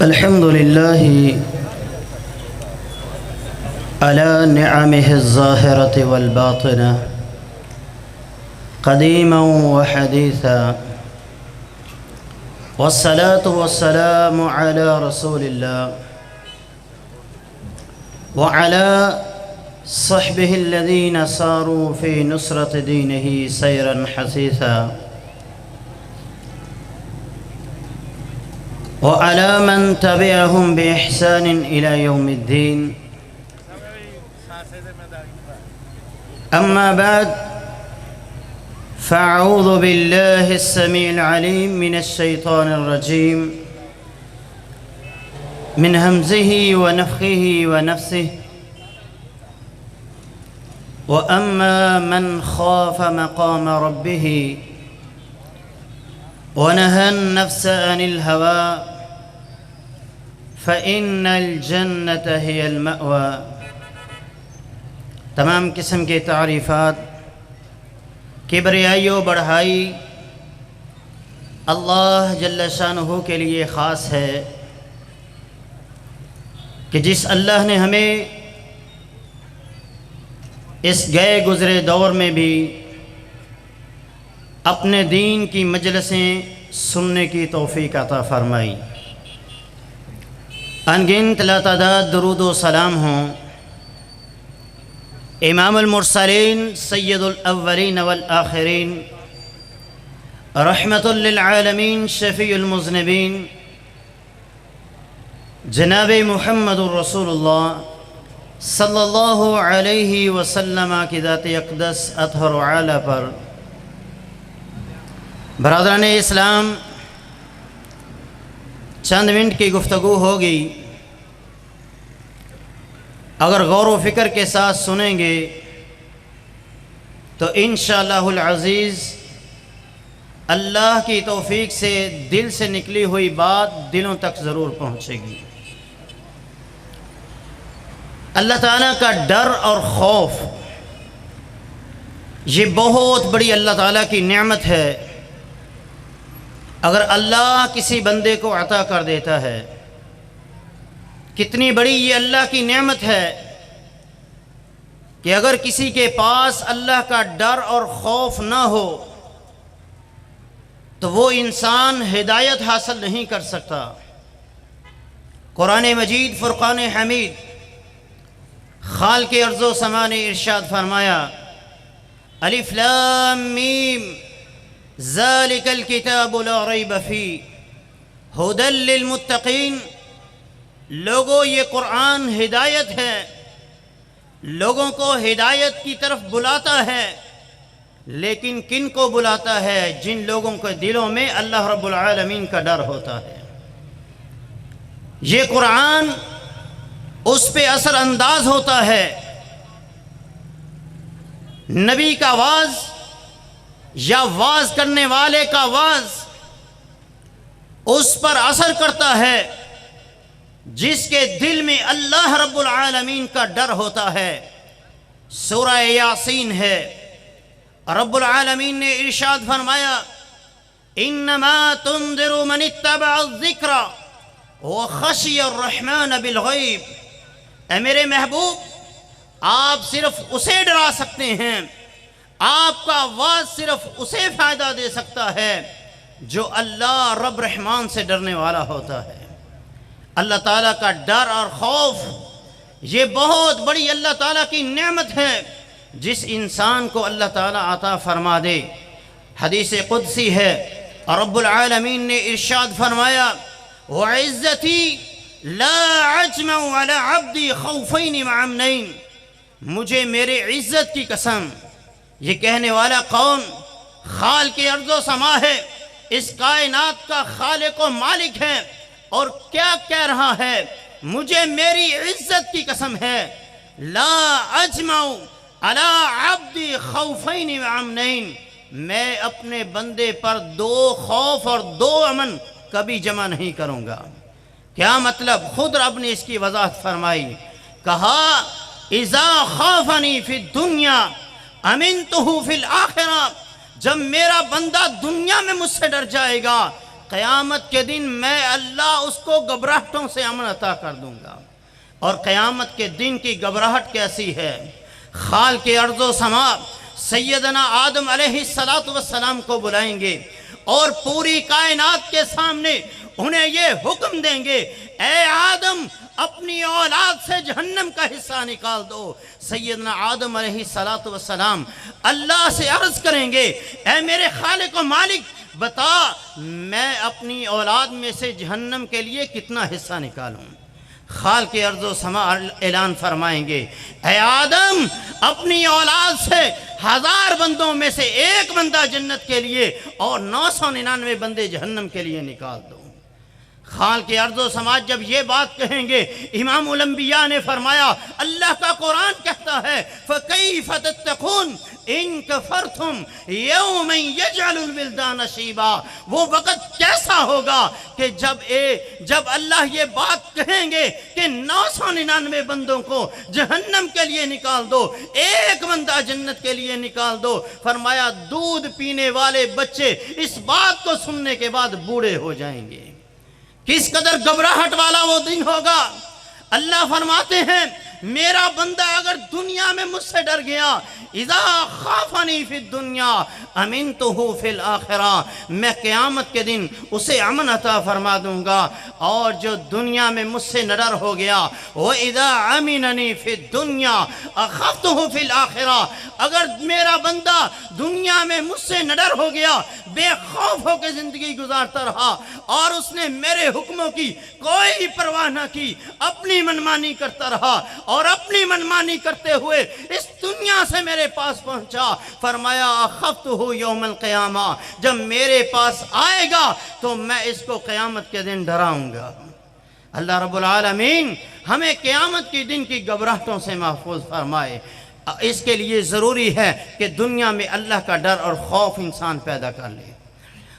الحمد لله على نعمه الظاهرة والباطنة قديما وحديثا، والصلاة والسلام على رسول الله وعلى صحبه الذين ساروا في نصرة دينه سيرا حثيثا، وعلى من تبعهم بإحسان إلى يوم الدين. أما بعد، فأعوذ بالله السميع العليم من الشيطان الرجيم من همزه ونفخه ونفثه. وأما من خاف مقام ربه ونهى النفس عن الهوى فإن الجنة هي المأوى. تمام قسم کے تعریفات، کبریائی و بڑھائی اللہ جل شانہ کے لیے خاص ہے کہ جس اللہ نے ہمیں اس گئے گزرے دور میں بھی اپنے دین کی مجلسیں سننے کی توفیق عطا فرمائی. انگنت لاتعداد درود و سلام ہوں امام المرسلین سید الاولین والآخرین رحمت للعالمین شفیع المذنبین جناب محمد الرسول اللہ صلی اللہ علیہ وسلم کی ذات اقدس اطہر و اعلیٰ پر. برادران اسلام، چند منٹ کی گفتگو ہوگی. اگر غور و فکر کے ساتھ سنیں گے تو انشاءاللہ العزیز اللہ کی توفیق سے دل سے نکلی ہوئی بات دلوں تک ضرور پہنچے گی. اللہ تعالیٰ کا ڈر اور خوف یہ بہت بڑی اللہ تعالیٰ کی نعمت ہے. اگر اللہ کسی بندے کو عطا کر دیتا ہے، کتنی بڑی یہ اللہ کی نعمت ہے کہ اگر کسی کے پاس اللہ کا ڈر اور خوف نہ ہو تو وہ انسان ہدایت حاصل نہیں کر سکتا. قرآن مجید فرقان حمید خالق ارض و سما نے ارشاد فرمایا، الف لام میم ذالک الکتاب لا ریب فیہ ھدی للمتقین. لوگوں، یہ قرآن ہدایت ہے، لوگوں کو ہدایت کی طرف بلاتا ہے. لیکن کن کو بلاتا ہے؟ جن لوگوں کے دلوں میں اللہ رب العالمین کا ڈر ہوتا ہے. یہ قرآن اس پہ اثر انداز ہوتا ہے. نبی کا واعظ یا واعظ کرنے والے کا واعظ اس پر اثر کرتا ہے جس کے دل میں اللہ رب العالمین کا ڈر ہوتا ہے. سورہ یاسین ہے، رب العالمین نے ارشاد فرمایا، انما تنذر من اتبع الذکر وخشی الرحمن بالغیب. اے میرے محبوب، آپ صرف اسے ڈرا سکتے ہیں، آپ کا واعظ صرف اسے فائدہ دے سکتا ہے جو اللہ رب رحمان سے ڈرنے والا ہوتا ہے. اللہ تعالیٰ کا ڈر اور خوف یہ بہت بڑی اللہ تعالیٰ کی نعمت ہے جس انسان کو اللہ تعالیٰ عطا فرما دے. حدیث قدسی ہے، رب العالمین نے ارشاد فرمایا، وعزتی لا اجمع علی عبدی خوفین مع امنین. مجھے میرے عزت کی قسم، یہ کہنے والا کون؟ خالق ارض و سما ہے، اس کائنات کا خالق و مالک ہے. اور کیا کہہ رہا ہے؟ مجھے میری عزت کی قسم ہے، لا اجمع علی عبدی خوفین و امنین. میں اپنے بندے پر دو خوف اور دو امن کبھی جمع نہیں کروں گا. کیا مطلب؟ خود رب نے اس کی وضاحت فرمائی. کہا، اذا خافنی فی الدنیا امنتہ فی الآخرہ. جب میرا بندہ دنیا میں مجھ سے ڈر جائے گا، قیامت کے دن میں اللہ اس کو گھبراہٹوں سے امن عطا کر دوں گا۔ اور قیامت کے دن کی گھبراہٹ کیسی ہے؟ خالق ارض و سما سیدنا آدم علیہ السلام کو بلائیں گے اور پوری کائنات کے سامنے انہیں یہ حکم دیں گے، اے آدم اپنی اولاد سے جہنم کا حصہ نکال دو۔ سیدنا آدم علیہ السلام اللہ سے عرض کریں گے، اے میرے خالق و مالک بتا میں اپنی اولاد میں سے جہنم کے لیے کتنا حصہ نکالوں؟ خالق ارض و سما اعلان فرمائیں گے، اے آدم اپنی اولاد سے 1000 بندوں میں سے 1 بندہ جنت کے لیے اور 999 بندے جہنم کے لیے نکال دو۔ خالق ارض و سماوات جب یہ بات کہیں گے، امام الانبیاء نے فرمایا اللہ کا قرآن کہتا ہے فَكَيْفَ تَتَّقُونَ إِن كَفَرْتُمْ يَوْمًا يَجْعَلُ الْوِلْدَانَ شِيبًا۔ وہ وقت کیسا ہوگا کہ جب اللہ یہ بات کہیں گے کہ 999 بندوں کو جہنم کے لیے نکال دو، 1 بندہ جنت کے لیے نکال دو۔ فرمایا دودھ پینے والے بچے اس بات کو سننے کے بعد بوڑھے ہو جائیں گے۔ کس قدر گھبراہٹ والا وہ دن ہوگا۔ اللہ فرماتے ہیں میرا بندہ اگر دنیا میں مجھ سے ڈر گیا، اذا خافنی فی الدنیا امنتہ فی الاخرہ، میں قیامت کے دن اسے امن عطا فرما دوں گا۔ اور جو دنیا میں مجھ سے نہ ڈر ہو گیا، وَإِذَا عَمِنَنِي فِي الدُّنْيَا أَخَفْتُهُ فِي الْآخِرَةِ، اگر میرا بندہ دنیا میں مجھ سے نہ ڈر ہو گیا، بے خوف ہو کے زندگی گزارتا رہا اور اس نے میرے حکموں کی کوئی پرواہ نہ کی، اپنی منمانی کرتا رہا اور اپنی منمانی کرتے ہوئے اس دنیا سے میرے پاس پہنچا، فرمایا اخفتہ یوم القیامہ، جب میرے پاس آئے گا تو میں اس کو قیامت کے دن ڈراؤں گا۔ اللہ رب العالمین ہمیں قیامت کے دن کی گھبراہٹوں سے محفوظ فرمائے۔ اس کے لیے ضروری ہے کہ دنیا میں اللہ کا ڈر اور خوف انسان پیدا کر لے۔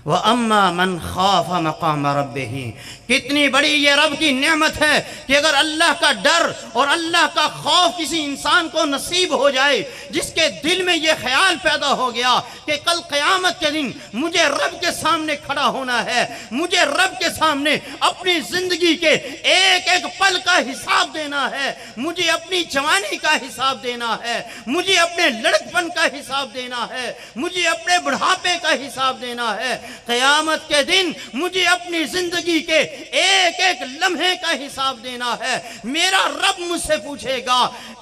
وَأَمَّا مَنْ خَافَ مَقَامَ رَبِّهِ، کتنی بڑی یہ رب کی نعمت ہے کہ اگر اللہ کا ڈر اور اللہ کا خوف کسی انسان کو نصیب ہو جائے، جس کے دل میں یہ خیال پیدا ہو گیا کہ کل قیامت کے دن مجھے رب کے سامنے کھڑا ہونا ہے، مجھے رب کے سامنے اپنی زندگی کے ایک ایک پل کا حساب دینا ہے، مجھے اپنی جوانی کا حساب دینا ہے، مجھے اپنے لڑکپن کا حساب دینا ہے، مجھے اپنے بڑھاپے کا حساب دینا ہے، قیامت کے دن مجھے اپنی زندگی کے ایک ایک لمحے کا حساب دینا ہے۔ میرا رب مجھ سے پوچھے گا،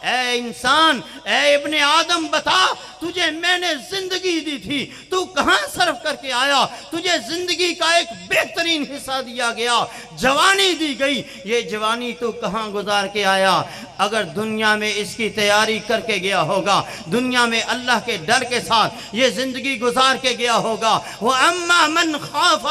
اے انسان، اے ابن آدم بتا تجھے میں نے زندگی دی تھی، تو کہاں صرف کر کے آیا؟ تجھے زندگی کا ایک بہترین حصہ دیا گیا، جوانی دی گئی، یہ جوانی تو کہاں گزار کے آیا؟ اگر دنیا میں اس کی تیاری کر کے گیا ہوگا، دنیا میں اللہ کے ڈر کے ساتھ یہ زندگی گزار کے گیا ہوگا، وَأَمَّا مَنْ خَافَ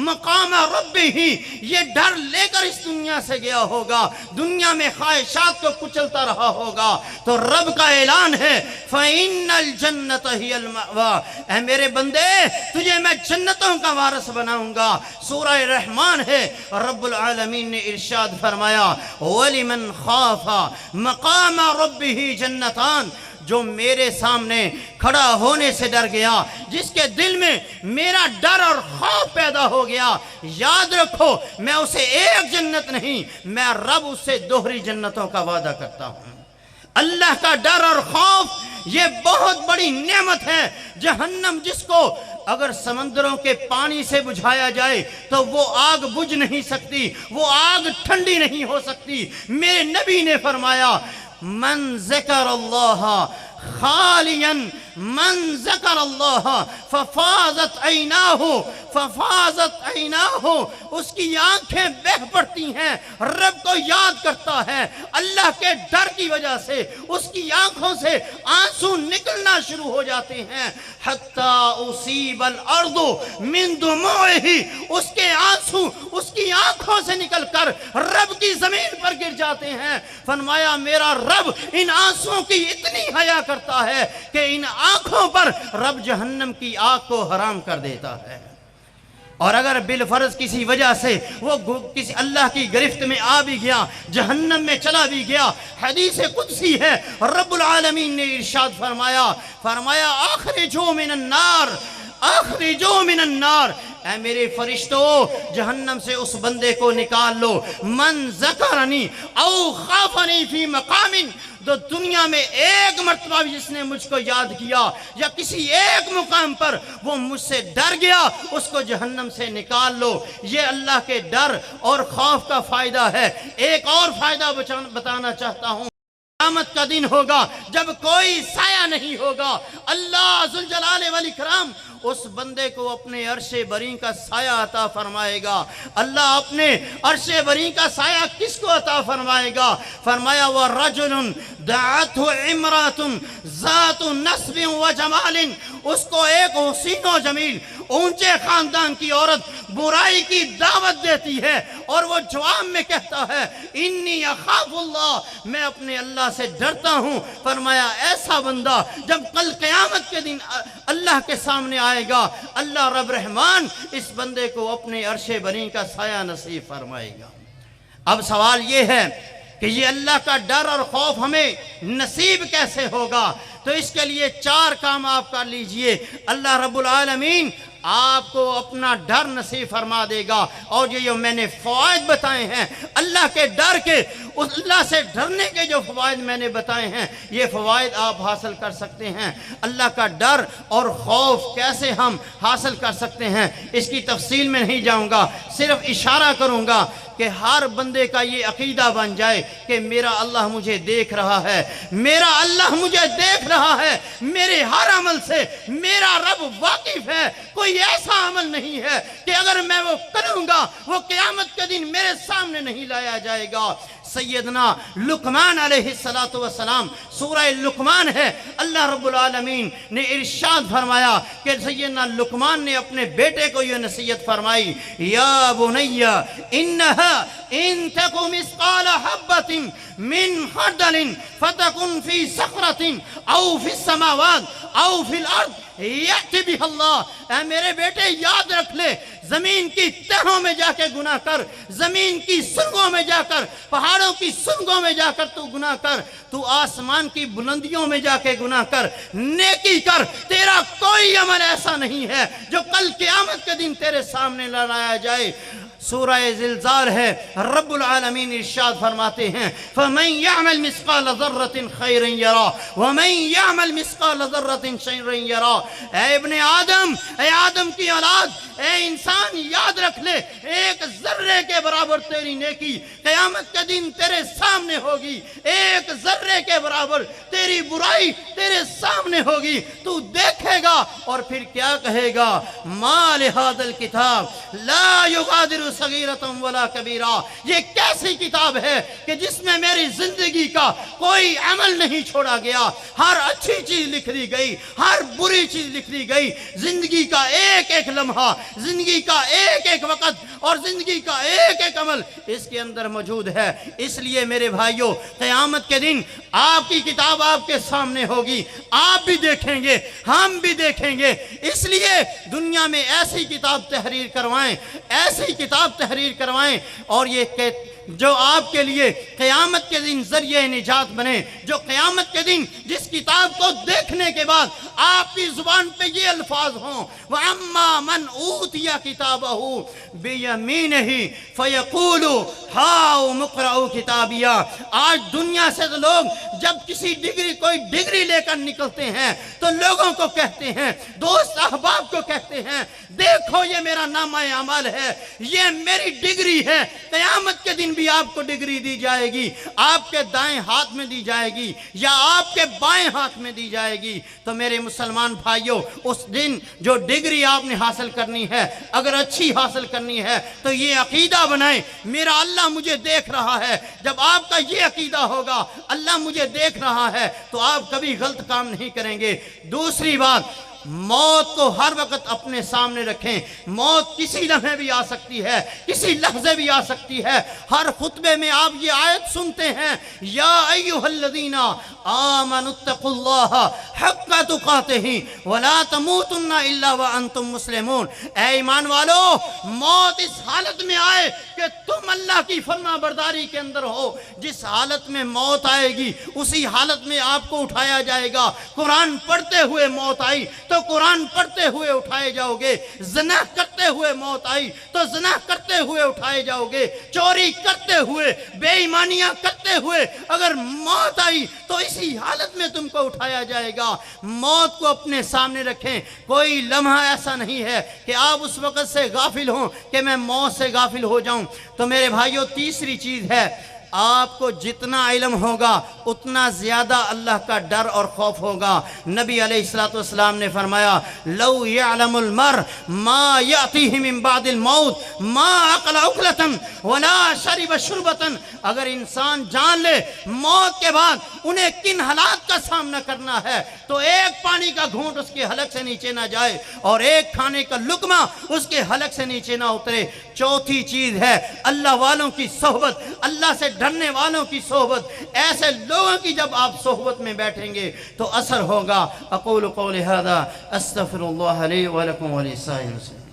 مَقَامَ رَبِّهِ، یہ ڈر لے کر اس دنیا سے گیا ہوگا، دنیا میں خواہشات کو کچلتا رہا ہوگا، تو رب کا اعلان ہے فَإِنَّ الْجَنَّةَ هِيَ الْمَأْوَىٰ، اے میرے بندے تجھے میں جنتوں کا وارث بناؤں گا۔ سورہ رحمان ہے، رب العالمین نے ارشاد فرمایا وَلِمَنْ خَافَ مَقَامَ رَبِّهِ جَنَّتَانِ، جو میرے سامنے کھڑا ہونے سے ڈر گیا، جس کے دل میں میرا ڈر اور خوف پیدا ہو گیا، یاد رکھو میں اسے ایک جنت نہیں، میں رب اس سے دوہری جنتوں کا وعدہ کرتا ہوں۔ اللہ کا ڈر اور خوف یہ بہت بڑی نعمت ہے۔ جہنم جس کو اگر سمندروں کے پانی سے بجھایا جائے تو وہ آگ بجھ نہیں سکتی، وہ آگ ٹھنڈی نہیں ہو سکتی۔ میرے نبی نے فرمایا من ذکر اللہ خالیا، من ذکر اللہ ففاضت عیناہ، اس کی آنکھیں بہہ پڑتی ہیں، رب کو یاد کرتا ہے، اللہ کے ڈر کی وجہ سے اس کی آنکھوں سے آنسو نکلنا شروع ہو جاتے ہیں، حتی اصیب الارض من دموعہ، اس کے آنسو اس کی آنکھوں سے نکل کر رب کی زمین پر گر جاتے ہیں۔ فرمایا میرا رب ان آنسوں کی اتنی حیا کرتا ہے کہ ان آنکھوں پر رب جہنم کی آگ کو حرام کر دیتا ہے۔ اور اگر بالفرض کسی وجہ سے وہ کسی اللہ کی گرفت میں آ بھی گیا، جہنم میں چلا بھی گیا، حدیث قدسی ہے، رب العالمین نے ارشاد فرمایا اخرجوا من النار، اخرجوا من النار، اے میرے فرشتوں جہنم سے اس بندے کو نکال لو، من ذکرنی او خافنی فی مقام، تو دنیا میں ایک مرتبہ بھی جس نے مجھ کو یاد کیا یا کسی ایک مقام پر وہ مجھ سے ڈر گیا، اس کو جہنم سے نکال لو۔ یہ اللہ کے ڈر اور خوف کا فائدہ ہے۔ ایک اور فائدہ بتانا چاہتا ہوں۔ قیامت کا دن ہوگا جب کوئی سایہ نہیں ہوگا، اللہ ذوالجلال والاکرام اس بندے کو اپنے عرش بری کا سایہ عطا فرمائے گا۔ اللہ اپنے عرش بری کا سایہ کس کو عطا فرمائے گا؟ فرمایا وَرَجُلٌ دَعَتْهُ امْرَأَةٌ ذَاتُ نَسْبٍ وَجَمَالٍ، اس کو ایک حسین و جمیل اونچے خاندان کی عورت برائی کی دعوت دیتی ہے اور وہ جواب میں کہتا ہے انی اخاف اللہ، میں اپنے اللہ سے ڈرتا ہوں۔ فرمایا ایسا بندہ جب کل قیامت کے دن اللہ کے سامنے آئے گا، اللہ رب رحمان اس بندے کو اپنے عرش بری کا سایہ نصیب فرمائے گا۔ اب سوال یہ ہے کہ یہ اللہ کا ڈر اور خوف ہمیں نصیب کیسے ہوگا؟ تو اس کے لیے 4 کام آپ کر لیجئے، اللہ رب العالمین آپ کو اپنا ڈر نصیب فرما دے گا۔ اور یہ جو میں نے فوائد بتائے ہیں اللہ کے ڈر کے، اس اللہ سے ڈرنے کے جو فوائد میں نے بتائے ہیں، یہ فوائد آپ حاصل کر سکتے ہیں۔ اللہ کا ڈر اور خوف کیسے ہم حاصل کر سکتے ہیں اس کی تفصیل میں نہیں جاؤں گا، صرف اشارہ کروں گا کہ ہر بندے کا یہ عقیدہ بن جائے کہ میرا اللہ مجھے دیکھ رہا ہے، میرا اللہ مجھے دیکھ رہا ہے، میرے ہر عمل سے میرا رب واقف ہے۔ کوئی ایسا عمل نہیں ہے کہ اگر میں وہ کروں گا وہ قیامت کے دن میرے سامنے نہیں لایا جائے گا۔ سیدنا لقمان علیہ السلام، سورہ لقمان ہے، اللہ رب العالمین نے ارشاد فرمایا کہ سیدنا لقمان نے اپنے بیٹے کو یہ نصیحت فرمائی، یا بنی انہا ان تک مثقال حبۃ من خردل فتکن فی صخرۃ او فی السماوات او فی الارض یأتی بها اللہ۔ اے میرے بیٹے یاد رکھ لے، زمین کی تہوں میں جا کے گناہ کر، زمین کی سنگوں میں جا کر، پہاڑوں کی سنگوں میں جا کر تو گناہ کر، تو آسمان کی بلندیوں میں جا کے گناہ کر، نیکی کر۔ تیرا کوئی عمل ایسا نہیں ہے جو کل قیامت کے دن تیرے سامنے لایا جائے۔ سورہ زلزال ہے، رب العالمین ارشاد فرماتے ہیں فَمَنْ يَعْمَلْ مِثْقَالَ ذَرَّةٍ خَيْرًا يَرَى وَمَنْ يَعْمَلْ مِثْقَالَ ذَرَّةٍ شَرًّا يَرَى۔ اے ابن آدم، اے آدم کی اولاد، اے انسان یاد رکھ لے، ایک ذرے کے برابر تیری نیکی قیامت کے دن تیرے سامنے ہوگی، ایک ذرے کے برابر تیری برائی تیرے سامنے ہوگی، تو دیکھے گا اور پھر کیا کہے گا؟ مَا لِهَذَا الْكِتَابِ لَا يُغَادِرُ صغیرۃ ولا کبیرہ۔ یہ کیسی کتاب ہے کہ جس میں میری زندگی کا کوئی عمل نہیں چھوڑا گیا، ہر اچھی چیز لکھ دی گئی، ہر بری چیز لکھ دی گئی، زندگی کا ایک ایک لمحہ، زندگی کا ایک ایک وقت اور زندگی کا ایک ایک عمل اس کے اندر موجود ہے۔ اس لیے میرے بھائیوں، قیامت کے دن آپ کی کتاب آپ کے سامنے ہوگی، آپ بھی دیکھیں گے، ہم بھی دیکھیں گے۔ اس لیے دنیا میں ایسی کتاب تحریر کروائیں، ایسی کتاب تحریر کروائیں، اور یہ کہ جو آپ کے لیے قیامت کے دن ذریعہ نجات بنے، جو قیامت کے دن جس کتاب کو دیکھنے کے بعد آپ کی زبان پہ یہ الفاظ ہوں وَأَمَّا مَنْ أُوتِيَ كِتَابَهُ بِيَمِينِهِ فَيَقُولُ هَاؤُمُ اقْرَءُوا كِتَابِيَهْ۔ آج دنیا سے تو لوگ جب کسی کوئی ڈگری لے کر نکلتے ہیں تو لوگوں کو کہتے ہیں، دوست احباب کو کہتے ہیں، دیکھو یہ میرا نامہ اعمال ہے، یہ میری ڈگری ہے۔ قیامت کے دن بھی آپ کو ڈگری دی جائے گی، آپ کے دائیں ہاتھ میں دی جائے گی یا آپ کے بائیں ہاتھ میں دی جائے گی۔ تو میرے مسلمان بھائیوں، اس دن جو ڈگری آپ نے حاصل کرنی ہے، اگر اچھی حاصل کرنی ہے تو یہ عقیدہ بنائیں، میرا اللہ مجھے دیکھ رہا ہے۔ جب آپ کا یہ عقیدہ ہوگا اللہ مجھے دیکھ رہا ہے تو آپ کبھی غلط کام نہیں کریں گے۔ دوسری بات، موت کو ہر وقت اپنے سامنے رکھیں۔ موت کسی لمحے بھی آ سکتی ہے، کسی لحظے بھی آ سکتی ہے۔ ہر خطبے میں آپ یہ آیت سنتے ہیں، یا ایھا الذین آمنوا اتقوا اللہ حق تقاتہ ولا تموتن الا وانتم مسلمون۔ اے ایمان والو، موت اس حالت میں آئے کہ تم اللہ کی فرما برداری کے اندر ہو۔ جس حالت میں موت آئے گی اسی حالت میں آپ کو اٹھایا جائے گا۔ قرآن پڑھتے ہوئے موت آئی تو تو قرآن پڑھتے ہوئے اٹھائے جاؤ گے، زنا کرتے ہوئے موت آئی تو زنا کرتے ہوئے اٹھائے جاؤ گے، چوری کرتے ہوئے، بے ایمانیاں کرتے ہوئے اگر موت آئی تو اسی حالت میں تم کو اٹھایا جائے گا۔ موت کو اپنے سامنے رکھیں، کوئی لمحہ ایسا نہیں ہے کہ آپ اس وقت سے غافل ہوں کہ میں موت سے غافل ہو جاؤں۔ تو میرے بھائیوں، تیسری چیز ہے، آپ کو جتنا علم ہوگا اتنا زیادہ اللہ کا ڈر اور خوف ہوگا۔ نبی علیہ السلام نے فرمایا لو یعلم المرء ما یأتیہ من بعد الموت ما اکل اکلۃ ولا شرب شربۃ، اگر انسان جان لے موت کے بعد انہیں کن حالات کا سامنا کرنا ہے تو ایک پانی کا گھونٹ اس کے حلق سے نیچے نہ جائے اور ایک کھانے کا لقمہ اس کے حلق سے نیچے نہ اترے۔ چوتھی چیز ہے اللہ والوں کی صحبت، اللہ سے ڈرنے والوں کی صحبت۔ ایسے لوگوں کی جب آپ صحبت میں بیٹھیں گے تو اثر ہوگا۔ اقول قولی ھذا استغفر اللہ لی ولکم ولسائر المسلمین۔